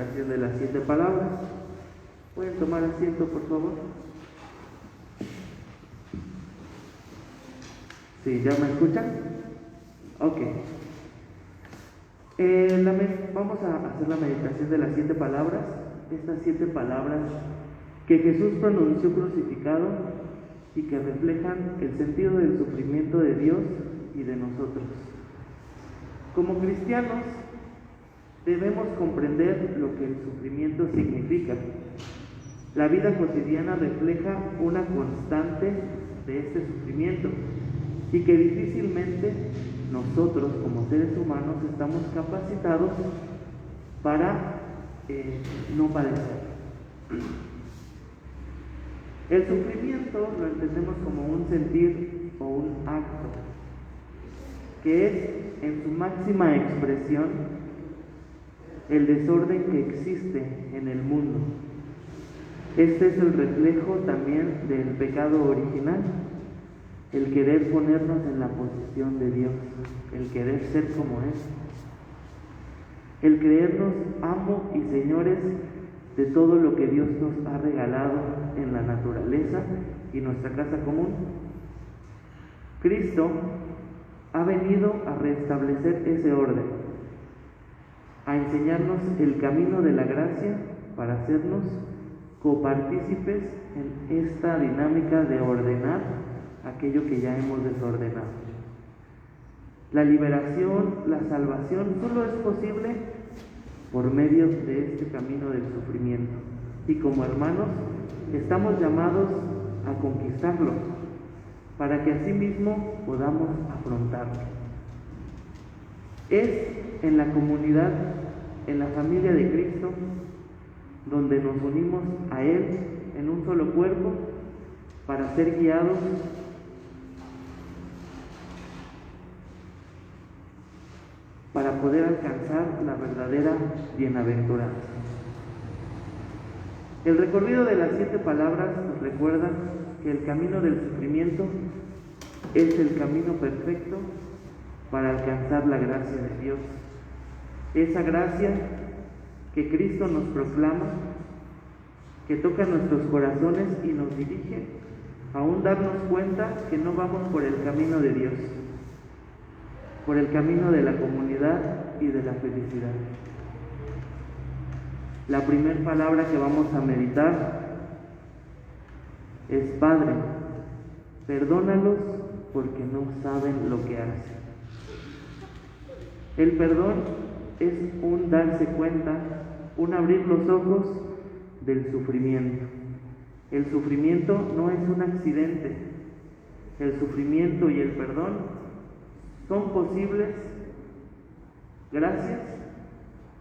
meditación de las 7 palabras. ¿Pueden tomar asiento, por favor? ¿Sí, ya me escuchan? Ok. Vamos a hacer la meditación de las 7 palabras. Estas 7 palabras que Jesús pronunció crucificado y que reflejan el sentido del sufrimiento de Dios y de nosotros. Como cristianos, debemos comprender lo que el sufrimiento significa. La vida cotidiana refleja una constante de este sufrimiento y que difícilmente nosotros como seres humanos estamos capacitados para no padecer. El sufrimiento lo entendemos como un sentir o un acto, que es en su máxima expresión el desorden que existe en el mundo. Este es el reflejo también del pecado original, el querer ponernos en la posición de Dios, el querer ser como Él, el creernos amo y señores de todo lo que Dios nos ha regalado en la naturaleza y nuestra casa común. Cristo ha venido a restablecer ese orden, a enseñarnos el camino de la gracia para hacernos copartícipes en esta dinámica de ordenar aquello que ya hemos desordenado. La liberación, la salvación solo es posible por medio de este camino del sufrimiento. Y como hermanos, estamos llamados a conquistarlo, para que así mismo podamos afrontarlo. Es en la comunidad, en la familia de Cristo, donde nos unimos a Él en un solo cuerpo para ser guiados para poder alcanzar la verdadera bienaventuranza. El recorrido de las 7 palabras nos recuerda que el camino del sufrimiento es el camino perfecto para alcanzar la gracia de Dios. Esa gracia que Cristo nos proclama, que toca nuestros corazones y nos dirige a aún darnos cuenta que no vamos por el camino de Dios, por el camino de la comunidad y de la felicidad. La primera palabra que vamos a meditar es: Padre, perdónalos porque no saben lo que hacen. El perdón es un darse cuenta, un abrir los ojos del sufrimiento. El sufrimiento no es un accidente. El sufrimiento y el perdón son posibles gracias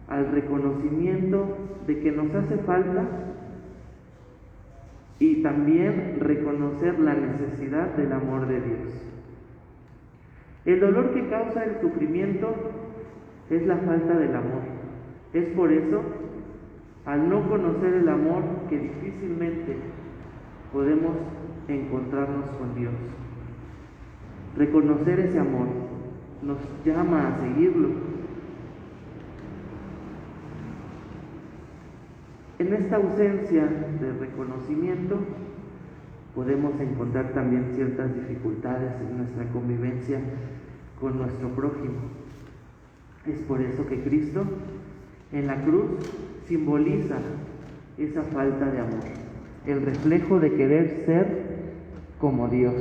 al reconocimiento de que nos hace falta y también reconocer la necesidad del amor de Dios. El dolor que causa el sufrimiento es la falta del amor. Es por eso, al no conocer el amor, que difícilmente podemos encontrarnos con Dios. Reconocer ese amor nos llama a seguirlo. En esta ausencia de reconocimiento podemos encontrar también ciertas dificultades en nuestra convivencia con nuestro prójimo. Es por eso que Cristo en la cruz simboliza esa falta de amor, el reflejo de querer ser como Dios.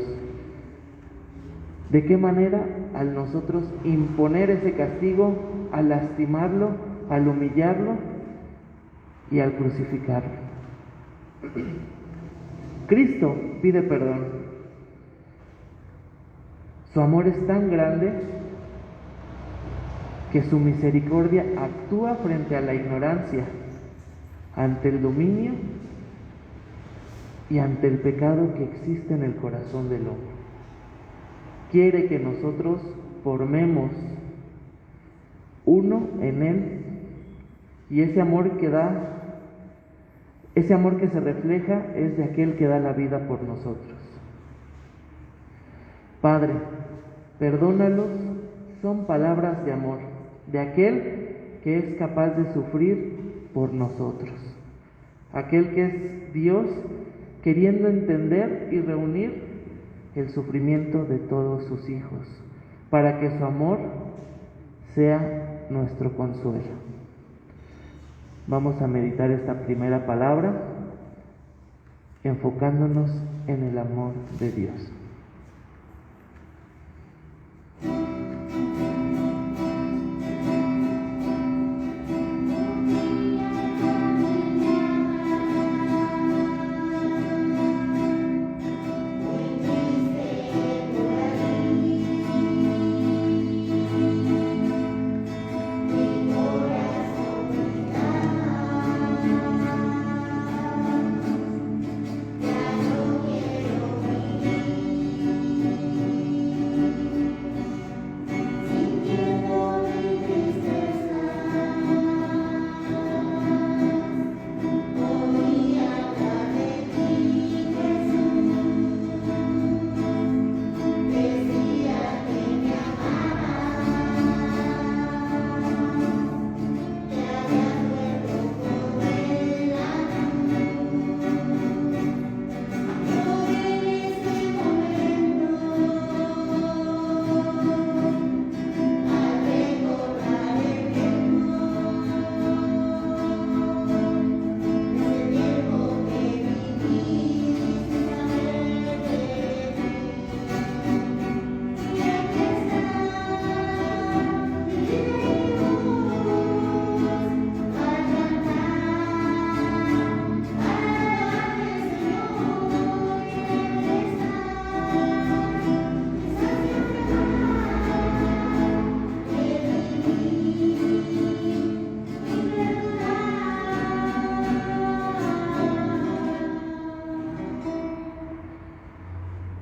¿De qué manera? Al nosotros imponer ese castigo, al lastimarlo, al humillarlo y al crucificarlo. Cristo pide perdón. Su amor es tan grande que su misericordia actúa frente a la ignorancia, ante el dominio y ante el pecado que existe en el corazón del hombre. Quiere que nosotros formemos uno en Él, y ese amor que se refleja es de aquel que da la vida por nosotros. Padre, perdónalos, son palabras de amor, de aquel que es capaz de sufrir por nosotros. Aquel que es Dios queriendo entender y reunir el sufrimiento de todos sus hijos, para que su amor sea nuestro consuelo. Vamos a meditar esta primera palabra enfocándonos en el amor de Dios.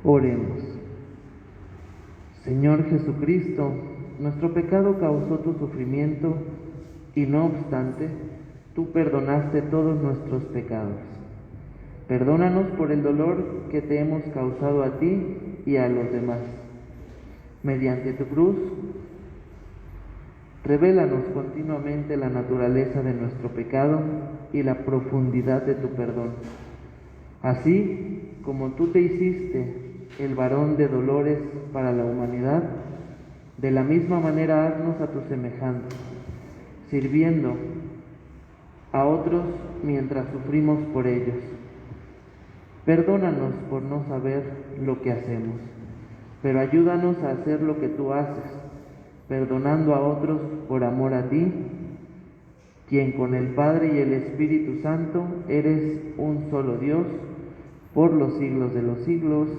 Oremos. Señor Jesucristo, nuestro pecado causó tu sufrimiento y no obstante, tú perdonaste todos nuestros pecados. Perdónanos por el dolor que te hemos causado a ti y a los demás. Mediante tu cruz, revélanos continuamente la naturaleza de nuestro pecado y la profundidad de tu perdón. Así como tú te hiciste el varón de dolores para la humanidad, de la misma manera haznos a tu semejanza, sirviendo a otros mientras sufrimos por ellos. Perdónanos por no saber lo que hacemos, pero ayúdanos a hacer lo que tú haces, perdonando a otros por amor a ti, quien con el Padre y el Espíritu Santo eres un solo Dios, por los siglos de los siglos.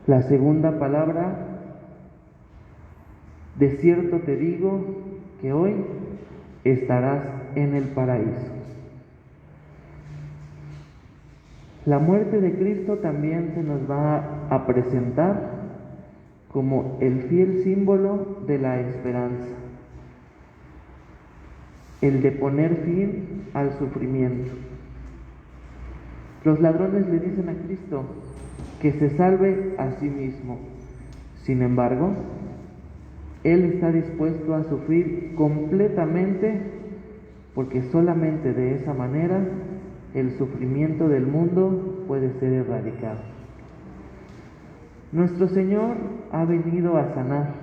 La segunda palabra: de cierto te digo que hoy estarás en el paraíso. La muerte de Cristo también se nos va a presentar como el fiel símbolo de la esperanza, el de poner fin al sufrimiento. Los ladrones le dicen a Cristo que se salve a sí mismo. Sin embargo, Él está dispuesto a sufrir completamente, porque solamente de esa manera el sufrimiento del mundo puede ser erradicado. Nuestro Señor ha venido a sanar,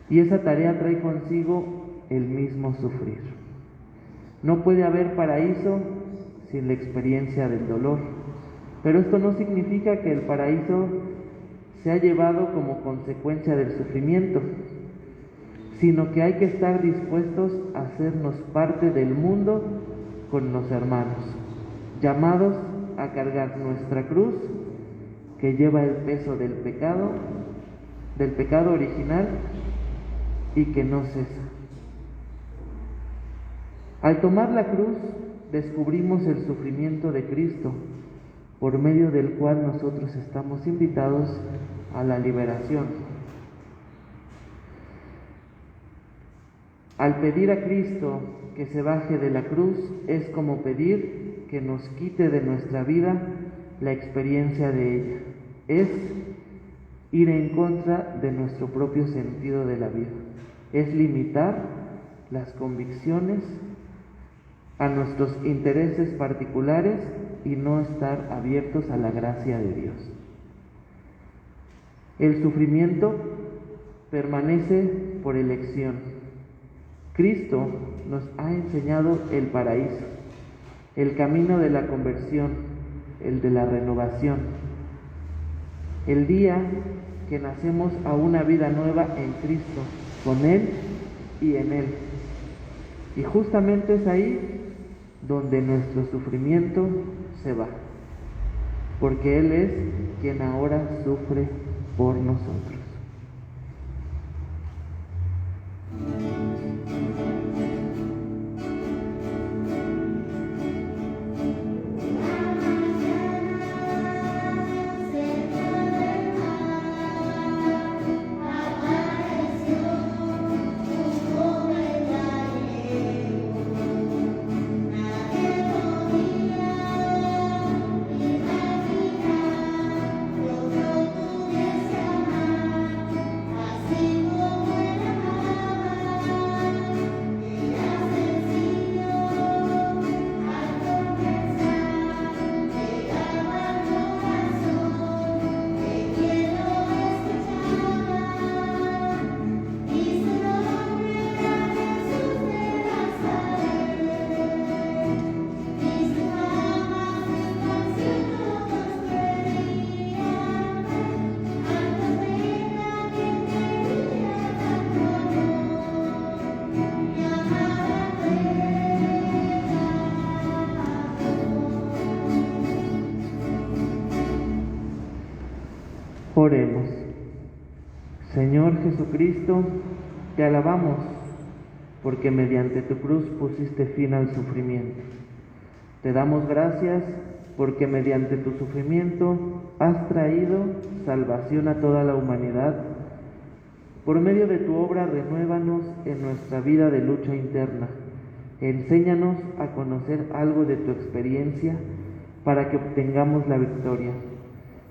y esa tarea trae consigo el mismo sufrir. No puede haber paraíso sin la experiencia del dolor, pero esto no significa que el paraíso se ha llevado como consecuencia del sufrimiento, sino que hay que estar dispuestos a hacernos parte del mundo con los hermanos, llamados a cargar nuestra cruz que lleva el peso del pecado original y que no cesa. Al tomar la cruz descubrimos el sufrimiento de Cristo, por medio del cual nosotros estamos invitados a la liberación. Al pedir a Cristo que se baje de la cruz, es como pedir que nos quite de nuestra vida la experiencia de ella. Es ir en contra de nuestro propio sentido de la vida. Es limitar las convicciones a nuestros intereses particulares y no estar abiertos a la gracia de Dios. El sufrimiento permanece por elección. Cristo nos ha enseñado el paraíso, el camino de la conversión, el de la renovación. El día que nacemos a una vida nueva en Cristo, con Él y en Él. Y justamente es ahí donde nuestro sufrimiento se va, porque Él es quien ahora sufre por nosotros. Oremos. Señor Jesucristo, te alabamos porque mediante tu cruz pusiste fin al sufrimiento. Te damos gracias porque mediante tu sufrimiento has traído salvación a toda la humanidad. Por medio de tu obra, renuévanos en nuestra vida de lucha interna. Enséñanos a conocer algo de tu experiencia para que obtengamos la victoria.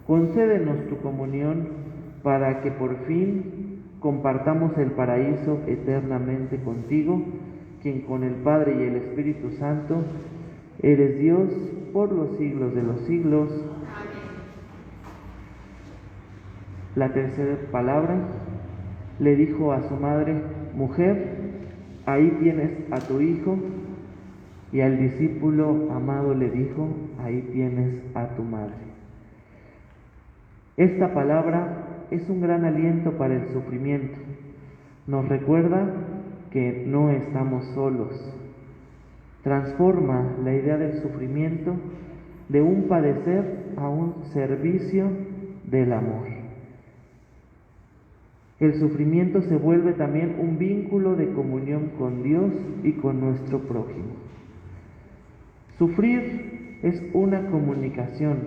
Concédenos tu comunión para que por fin compartamos el paraíso eternamente contigo, quien con el Padre y el Espíritu Santo eres Dios por los siglos de los siglos. Amén. La tercera palabra le dijo a su madre: mujer, ahí tienes a tu hijo. Y al discípulo amado le dijo: ahí tienes a tu madre. Esta palabra es un gran aliento para el sufrimiento. Nos recuerda que no estamos solos. Transforma la idea del sufrimiento de un padecer a un servicio del amor. El sufrimiento se vuelve también un vínculo de comunión con Dios y con nuestro prójimo. Sufrir es una comunicación,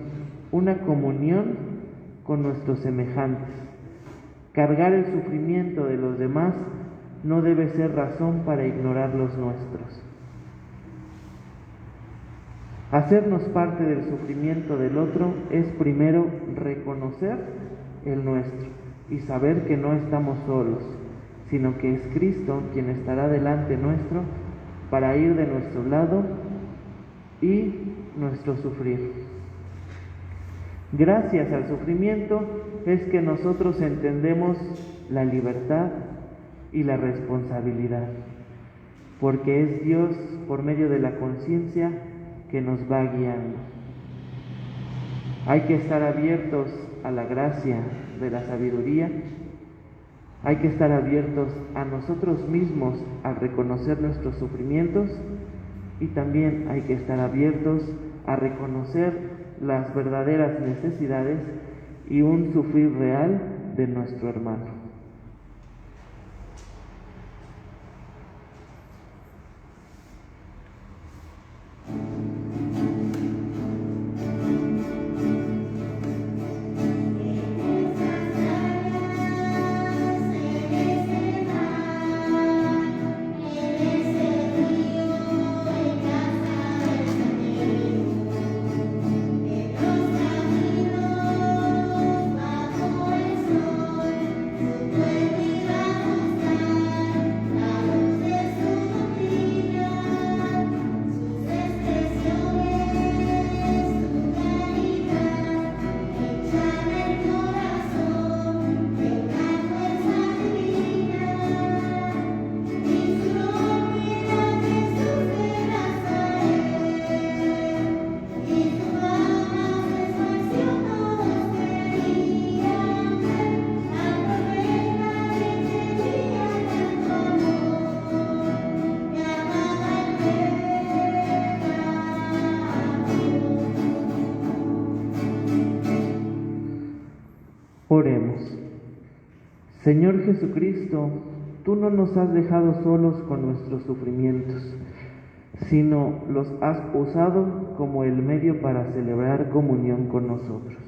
una comunión con nuestros semejantes. Cargar el sufrimiento de los demás no debe ser razón para ignorar los nuestros. Hacernos parte del sufrimiento del otro es primero reconocer el nuestro y saber que no estamos solos, sino que es Cristo quien estará delante nuestro para ir de nuestro lado y nuestro sufrir. Gracias al sufrimiento es que nosotros entendemos la libertad y la responsabilidad, porque es Dios por medio de la conciencia que nos va guiando. Hay que estar abiertos a la gracia de la sabiduría, hay que estar abiertos a nosotros mismos al reconocer nuestros sufrimientos y también hay que estar abiertos a reconocer las verdaderas necesidades y un sufrir real de nuestro hermano. Bajo el sol. Oremos. Señor Jesucristo, tú no nos has dejado solos con nuestros sufrimientos, sino los has usado como el medio para celebrar comunión con nosotros.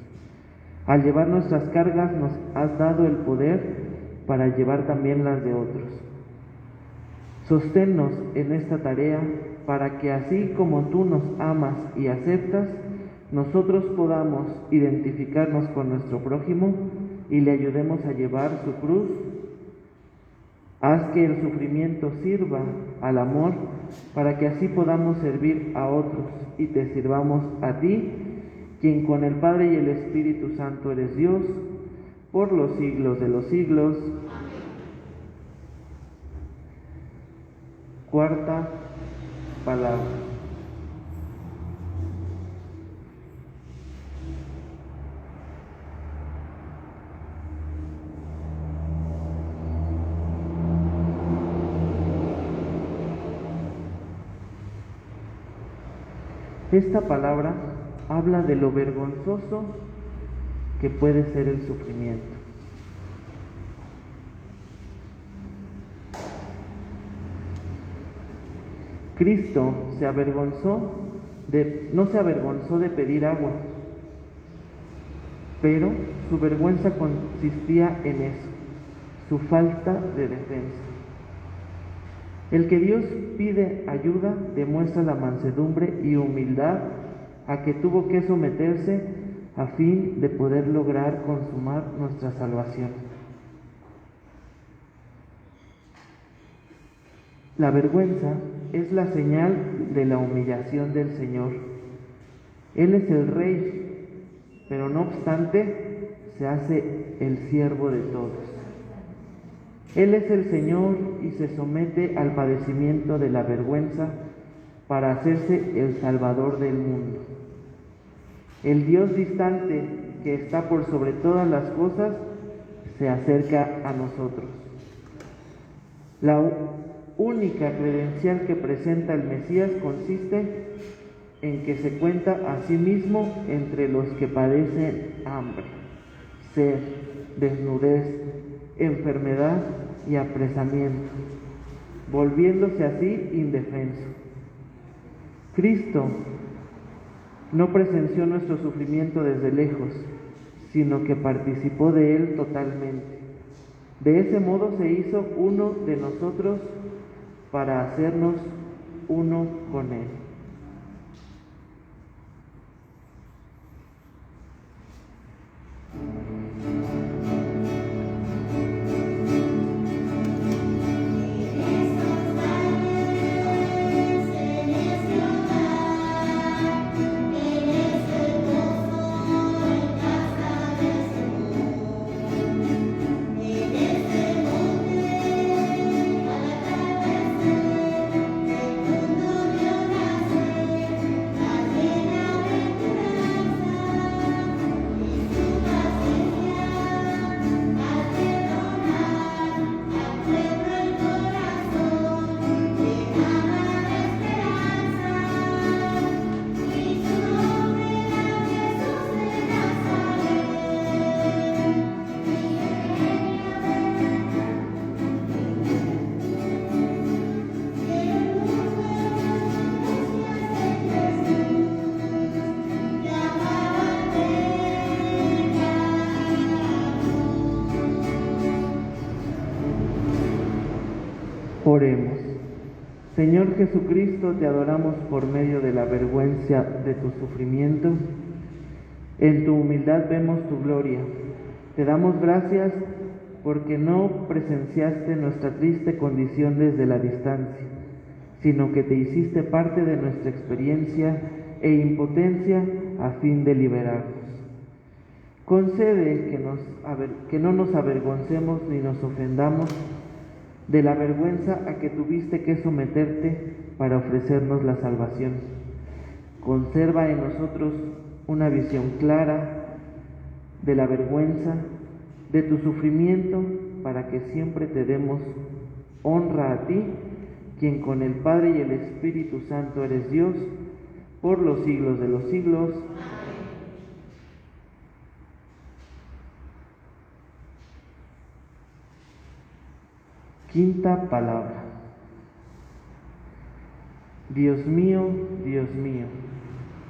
Al llevar nuestras cargas nos has dado el poder para llevar también las de otros. Sosténnos en esta tarea para que así como tú nos amas y aceptas, nosotros podamos identificarnos con nuestro prójimo y le ayudemos a llevar su cruz. Haz que el sufrimiento sirva al amor para que así podamos servir a otros y te sirvamos a ti, quien con el Padre y el Espíritu Santo eres Dios, por los siglos de los siglos. Cuarta palabra. Esta palabra habla de lo vergonzoso que puede ser el sufrimiento. Cristo no se avergonzó de pedir agua, pero su vergüenza consistía en eso, su falta de defensa. El que Dios pide ayuda demuestra la mansedumbre y humildad a que tuvo que someterse a fin de poder lograr consumar nuestra salvación. La vergüenza es la señal de la humillación del Señor. Él es el Rey, pero no obstante se hace el siervo de todos. Él es el Señor y se somete al padecimiento de la vergüenza para hacerse el Salvador del mundo. El Dios distante que está por sobre todas las cosas se acerca a nosotros. La única credencial que presenta el Mesías consiste en que se cuenta a sí mismo entre los que padecen hambre, sed, desnudez, enfermedad y apresamiento, volviéndose así indefenso. Cristo no presenció nuestro sufrimiento desde lejos, sino que participó de él totalmente. De ese modo se hizo uno de nosotros para hacernos uno con él. Oremos. Señor Jesucristo, te adoramos por medio de la vergüenza de tu sufrimiento. En tu humildad vemos tu gloria. Te damos gracias porque no presenciaste nuestra triste condición desde la distancia, sino que te hiciste parte de nuestra experiencia e impotencia a fin de liberarnos. Concede que no nos avergoncemos ni nos ofendamos de la vergüenza a que tuviste que someterte para ofrecernos la salvación. Conserva en nosotros una visión clara de la vergüenza, de tu sufrimiento, para que siempre te demos honra a ti, quien con el Padre y el Espíritu Santo eres Dios, por los siglos de los siglos. Quinta palabra. Dios mío,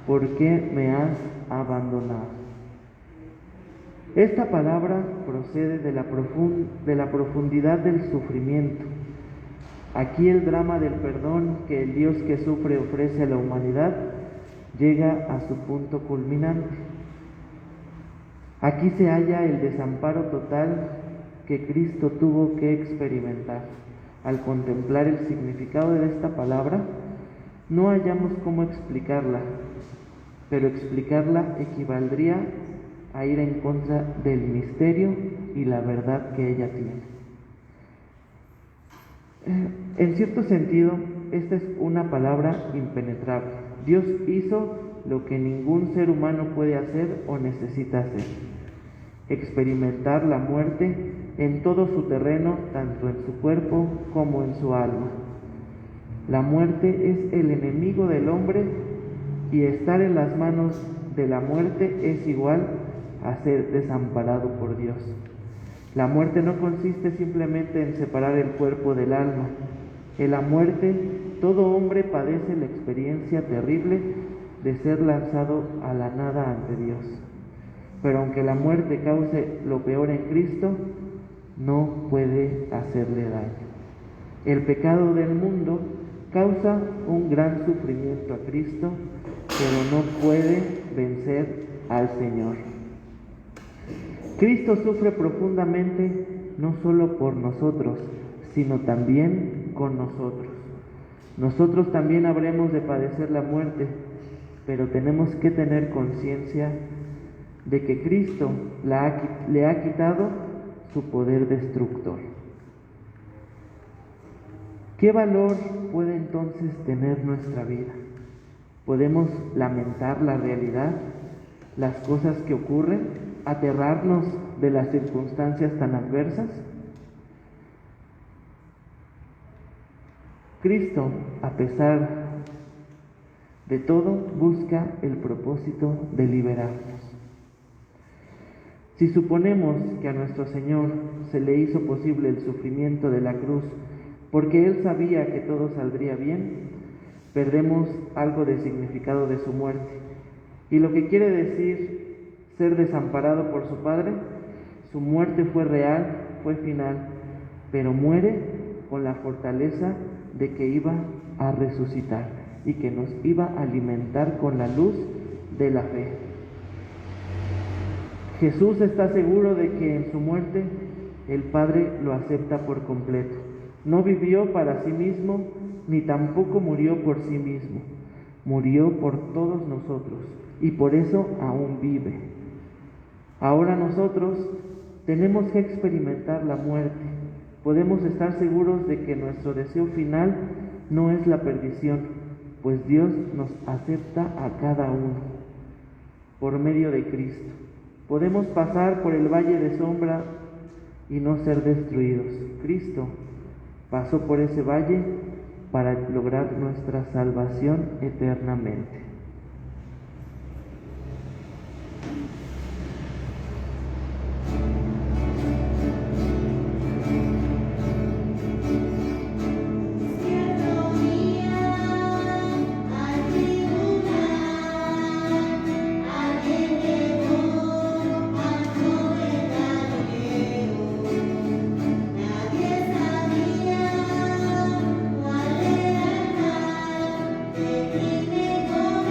¿por qué me has abandonado? Esta palabra procede de la profundidad del sufrimiento. Aquí el drama del perdón que el Dios que sufre ofrece a la humanidad llega a su punto culminante. Aquí se halla el desamparo total que Cristo tuvo que experimentar. Al contemplar el significado de esta palabra, no hallamos cómo explicarla, pero explicarla equivaldría a ir en contra del misterio y la verdad que ella tiene. En cierto sentido, esta es una palabra impenetrable. Dios hizo lo que ningún ser humano puede hacer o necesita hacer: experimentar la muerte en todo su terreno, tanto en su cuerpo como en su alma. La muerte es el enemigo del hombre, y estar en las manos de la muerte es igual a ser desamparado por Dios. La muerte no consiste simplemente en separar el cuerpo del alma. En la muerte, todo hombre padece la experiencia terrible de ser lanzado a la nada ante Dios. Pero aunque la muerte cause lo peor en Cristo, no puede hacerle daño. El pecado del mundo causa un gran sufrimiento a Cristo, pero no puede vencer al Señor. Cristo sufre profundamente no solo por nosotros, sino también con nosotros. Nosotros también habremos de padecer la muerte, pero tenemos que tener conciencia de que Cristo le ha quitado su poder destructor. ¿Qué valor puede entonces tener nuestra vida? ¿Podemos lamentar la realidad, las cosas que ocurren, aterrarnos de las circunstancias tan adversas? Cristo, a pesar de todo, busca el propósito de liberarnos. Si suponemos que a nuestro Señor se le hizo posible el sufrimiento de la cruz porque Él sabía que todo saldría bien, perdemos algo de significado de su muerte. Y lo que quiere decir ser desamparado por su Padre, su muerte fue real, fue final, pero muere con la fortaleza de que iba a resucitar y que nos iba a alimentar con la luz de la fe. Jesús está seguro de que en su muerte el Padre lo acepta por completo. No vivió para sí mismo, ni tampoco murió por sí mismo. Murió por todos nosotros y por eso aún vive. Ahora nosotros tenemos que experimentar la muerte. Podemos estar seguros de que nuestro deseo final no es la perdición, pues Dios nos acepta a cada uno por medio de Cristo. Podemos pasar por el valle de sombra y no ser destruidos. Cristo pasó por ese valle para lograr nuestra salvación eternamente. Come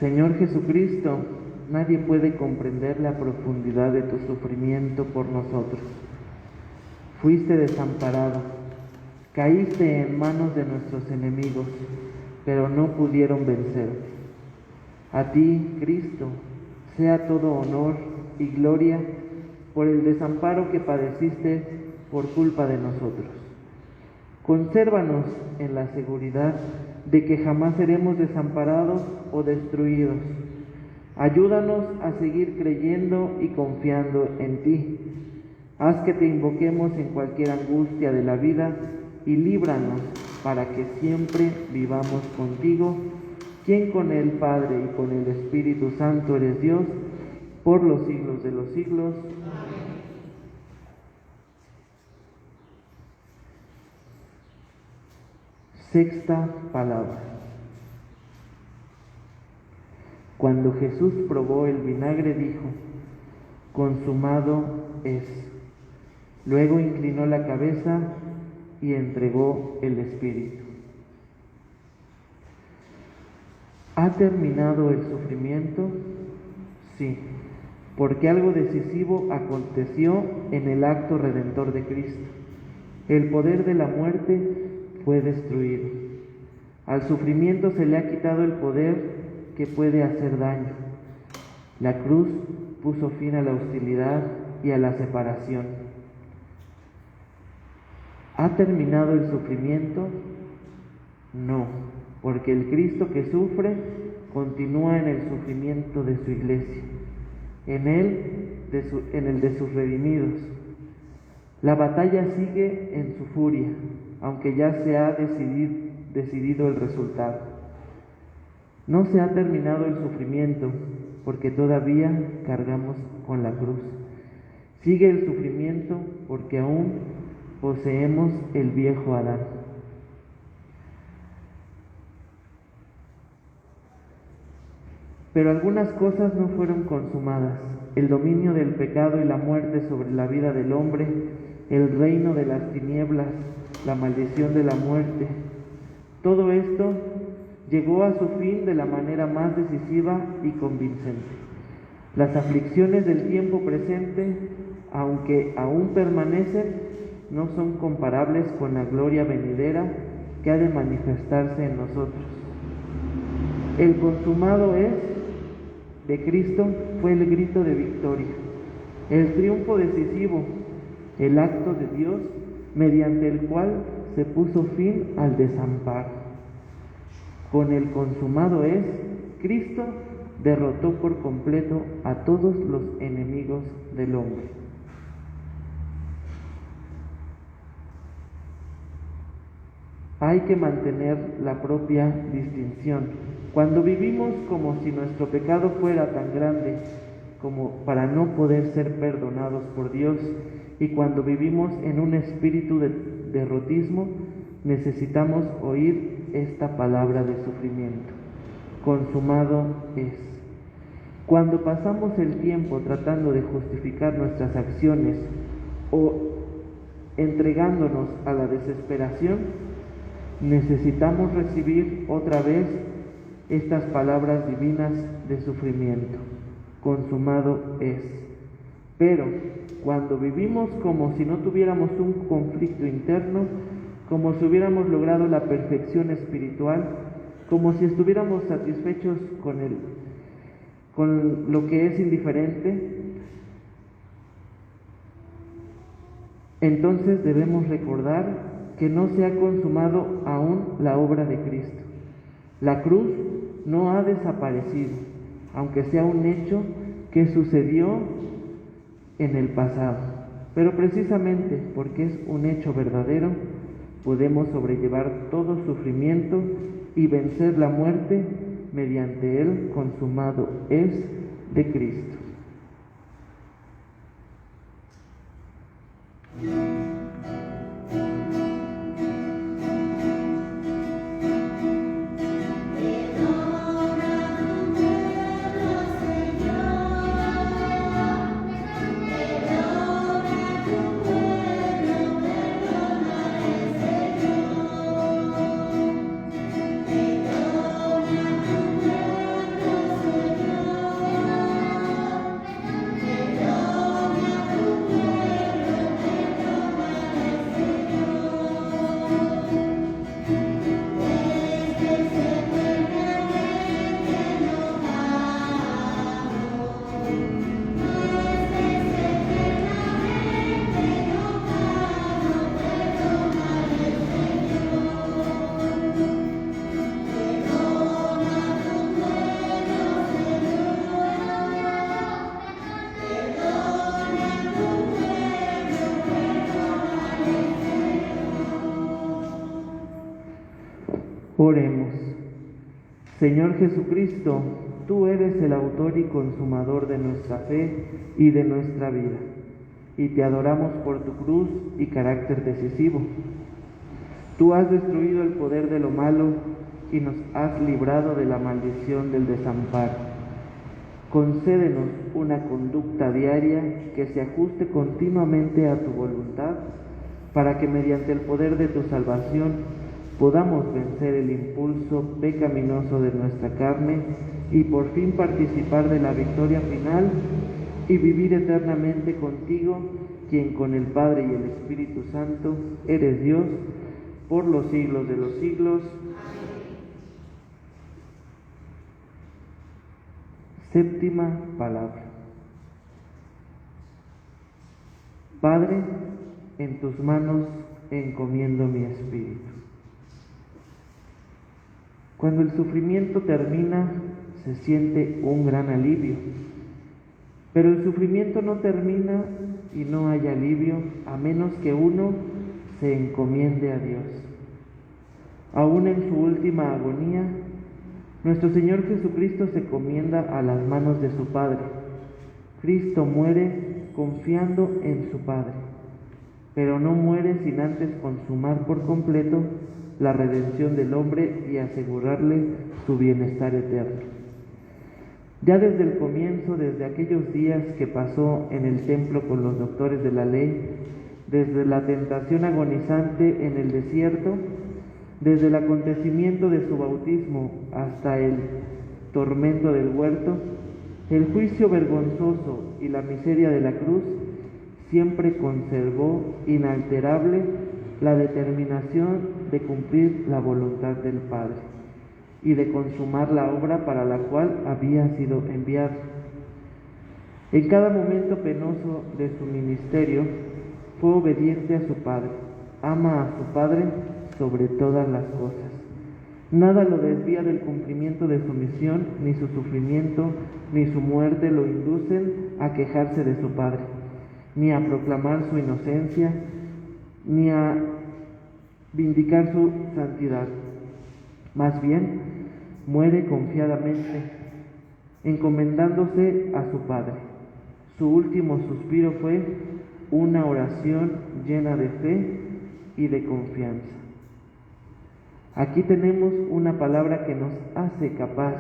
Señor Jesucristo, nadie puede comprender la profundidad de tu sufrimiento por nosotros. Fuiste desamparado, caíste en manos de nuestros enemigos, pero no pudieron vencerte. A ti, Cristo, sea todo honor y gloria por el desamparo que padeciste por culpa de nosotros. Consérvanos en la seguridad de que jamás seremos desamparados o destruidos. Ayúdanos a seguir creyendo y confiando en ti. Haz que te invoquemos en cualquier angustia de la vida y líbranos para que siempre vivamos contigo, quien con el Padre y con el Espíritu Santo eres Dios, por los siglos de los siglos. Sexta palabra. Cuando Jesús probó el vinagre, dijo: consumado es. Luego inclinó la cabeza y entregó el Espíritu. ¿Ha terminado el sufrimiento? Sí, porque algo decisivo aconteció en el acto redentor de Cristo. El poder de la muerte fue destruido. Al sufrimiento se le ha quitado el poder que puede hacer daño. La cruz puso fin a la hostilidad y a la separación. ¿Ha terminado el sufrimiento? No, porque el Cristo que sufre continúa en el sufrimiento de su iglesia, en el de sus redimidos. La batalla sigue en su furia, aunque ya se ha decidido el resultado. No se ha terminado el sufrimiento, porque todavía cargamos con la cruz. Sigue el sufrimiento, porque aún poseemos el viejo Adán. Pero algunas cosas no fueron consumadas: el dominio del pecado y la muerte sobre la vida del hombre, el reino de las tinieblas, la maldición de la muerte. Todo esto llegó a su fin de la manera más decisiva y convincente. Las aflicciones del tiempo presente, aunque aún permanecen, no son comparables con la gloria venidera que ha de manifestarse en nosotros. El consumado es de Cristo fue el grito de victoria, el triunfo decisivo, el acto de Dios mediante el cual se puso fin al desamparo. Con el consumado es, Cristo derrotó por completo a todos los enemigos del hombre. Hay que mantener la propia distinción. Cuando vivimos como si nuestro pecado fuera tan grande como para no poder ser perdonados por Dios, y cuando vivimos en un espíritu de derrotismo, necesitamos oír esta palabra de sufrimiento: consumado es. Cuando pasamos el tiempo tratando de justificar nuestras acciones o entregándonos a la desesperación, necesitamos recibir otra vez estas palabras divinas de sufrimiento: consumado es. Pero cuando vivimos como si no tuviéramos un conflicto interno, como si hubiéramos logrado la perfección espiritual, como si estuviéramos satisfechos con lo que es indiferente, entonces debemos recordar que no se ha consumado aún la obra de Cristo. La cruz no ha desaparecido, aunque sea un hecho que sucedió en el pasado. Pero precisamente porque es un hecho verdadero, podemos sobrellevar todo sufrimiento y vencer la muerte mediante el consumado es de Cristo. Oremos. Señor Jesucristo, tú eres el autor y consumador de nuestra fe y de nuestra vida, y te adoramos por tu cruz y carácter decisivo. Tú has destruido el poder de lo malo y nos has librado de la maldición del desamparo. Concédenos una conducta diaria que se ajuste continuamente a tu voluntad, para que mediante el poder de tu salvación podamos vencer el impulso pecaminoso de nuestra carne y por fin participar de la victoria final y vivir eternamente contigo, quien con el Padre y el Espíritu Santo eres Dios, por los siglos de los siglos. Séptima palabra. Padre, en tus manos encomiendo mi espíritu. Cuando el sufrimiento termina, se siente un gran alivio. Pero el sufrimiento no termina y no hay alivio a menos que uno se encomiende a Dios. Aún en su última agonía, nuestro Señor Jesucristo se encomienda a las manos de su Padre. Cristo muere confiando en su Padre, pero no muere sin antes consumar por completo la redención del hombre y asegurarle su bienestar eterno. Ya desde el comienzo, desde aquellos días que pasó en el templo con los doctores de la ley, desde la tentación agonizante en el desierto, desde el acontecimiento de su bautismo hasta el tormento del huerto, el juicio vergonzoso y la miseria de la cruz, siempre conservó inalterable la determinación de cumplir la voluntad del Padre y de consumar la obra para la cual había sido enviado. En cada momento penoso de su ministerio, fue obediente a su Padre, ama a su Padre sobre todas las cosas. Nada lo desvía del cumplimiento de su misión, ni su sufrimiento, ni su muerte lo inducen a quejarse de su Padre, ni a proclamar su inocencia, ni a vindicar su santidad. Más bien, muere confiadamente, encomendándose a su Padre. Su último suspiro fue una oración llena de fe y de confianza. Aquí tenemos una palabra que nos hace capaz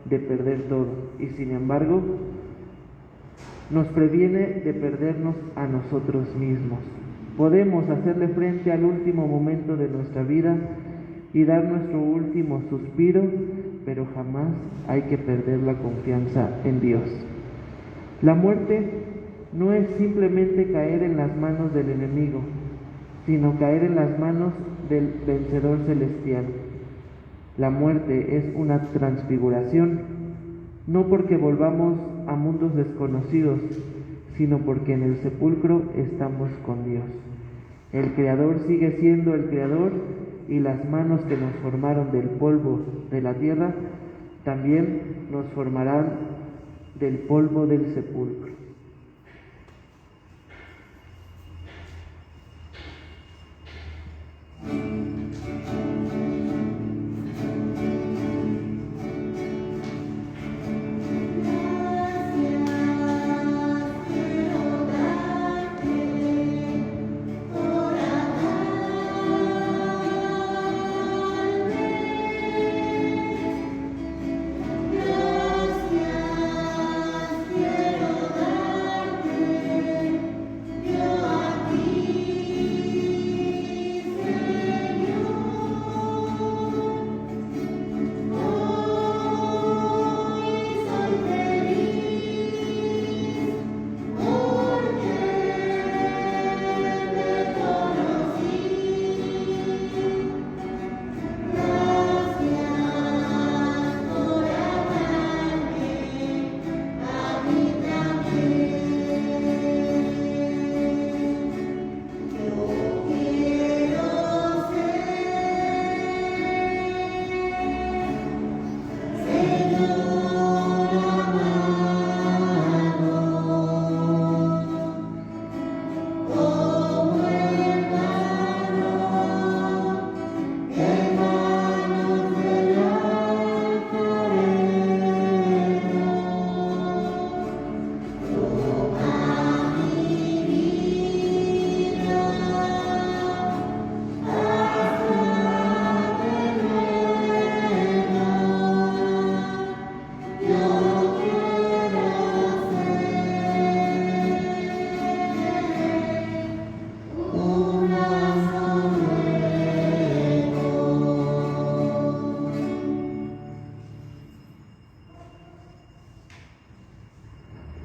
de perder todo y sin embargo nos previene de perdernos a nosotros mismos. Podemos hacerle frente al último momento de nuestra vida y dar nuestro último suspiro, pero jamás hay que perder la confianza en Dios. La muerte no es simplemente caer en las manos del enemigo, sino caer en las manos del vencedor celestial. La muerte es una transfiguración, no porque volvamos a mundos desconocidos, sino porque en el sepulcro estamos con Dios. El Creador sigue siendo el Creador y las manos que nos formaron del polvo de la tierra también nos formarán del polvo del sepulcro.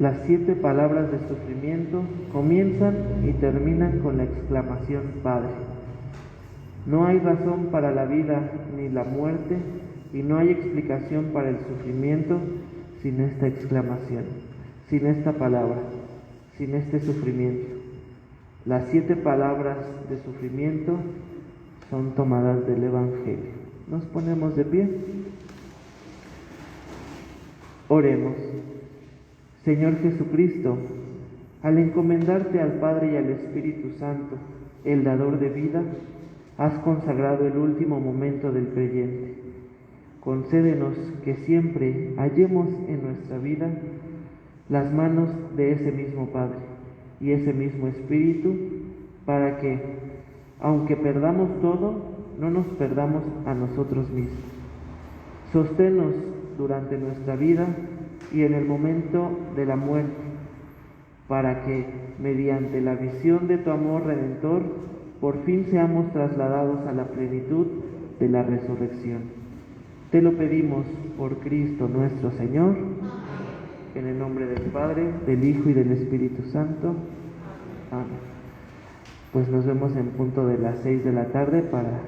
Las 7 palabras de sufrimiento comienzan y terminan con la exclamación Padre. No hay razón para la vida ni la muerte, y no hay explicación para el sufrimiento sin esta exclamación, sin esta palabra, sin este sufrimiento. Las 7 palabras de sufrimiento son tomadas del Evangelio. Nos ponemos de pie. Oremos. Señor Jesucristo, al encomendarte al Padre y al Espíritu Santo, el dador de vida, has consagrado el último momento del creyente. Concédenos que siempre hallemos en nuestra vida las manos de ese mismo Padre y ese mismo Espíritu, para que, aunque perdamos todo, no nos perdamos a nosotros mismos. Sosténnos durante nuestra vida y en el momento de la muerte, para que, mediante la visión de tu amor redentor, por fin seamos trasladados a la plenitud de la resurrección. Te lo pedimos por Cristo nuestro Señor, en el nombre del Padre, del Hijo y del Espíritu Santo. Amén. Pues nos vemos en punto de las 6 de la tarde para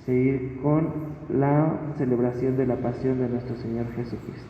seguir con la celebración de la pasión de nuestro Señor Jesucristo.